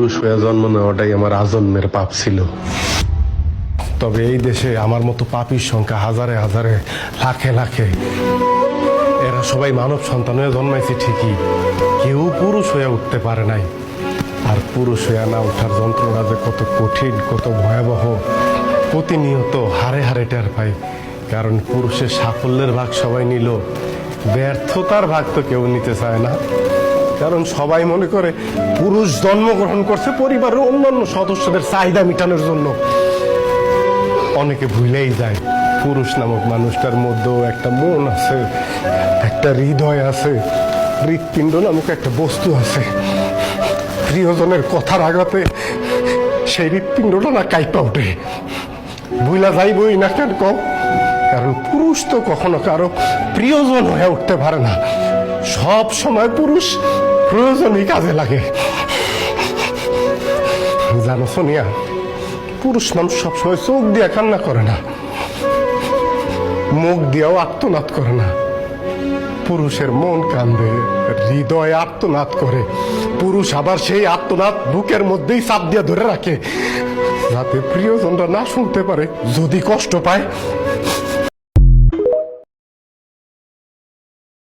পুরুষ হয়ে জন্ম নেওয়াটাই আমার আজন্মের পাপ ছিল। তবে এই দেশে আমার মতো পাপীর সংখ্যা হাজারে হাজারে, লাখে লাখে। এরা সবাই মানব সন্তান হয়ে জন্মাইছে ঠিকই, কেউ পুরুষ হয়ে উঠতে পারে নাই। আর পুরুষ হয়ে না ওঠার যন্ত্রণা যে কত কঠিন, কত ভয়াবহ, প্রতিনিয়ত হারে হারে টের পাই। কারণ পুরুষের সাফল্যের ভাগ সবাই নিল, ব্যর্থতার ভাগ তো কেউ নিতে চায় না। কারণ সবাই মনে করে পুরুষ জন্মগ্রহণ করছে পরিবারের অন্যান্য সদস্যদের চাহিদা মেটানোর জন্য। অনেকে ভুলেই যায় পুরুষ নামক মানুষটার মধ্যেও একটা মন আছে, একটা হৃদয় আছে, হৃৎপিণ্ড নামক একটা বস্তু আছে। প্রিয়জনের কথার আঘাতে সেই হৃৎপিণ্ডটা না কাইপা ওঠে। ভুলা যাইবই না কেন কম, কারণ পুরুষ তো কখনো কারো প্রিয়জন হয়ে উঠতে পারে না। সব সময় পুরুষ প্রয়োজনই কাজে লাগে। জানো সোনিয়া, পুরুষ মানুষ সবসময় চোখ দিয়ে কান্না করে না, মুখ দিয়েও আর্তনাদ করে না। পুরুষের মন কান্দে, হৃদয় আর্তনাদ করে। পুরুষ আবার সেই আর্তনাদ বুকের মধ্যেই চাপ দিয়ে ধরে রাখে, যাতে প্রিয়জনরা না শুনতে পারে। যদি কষ্ট পায়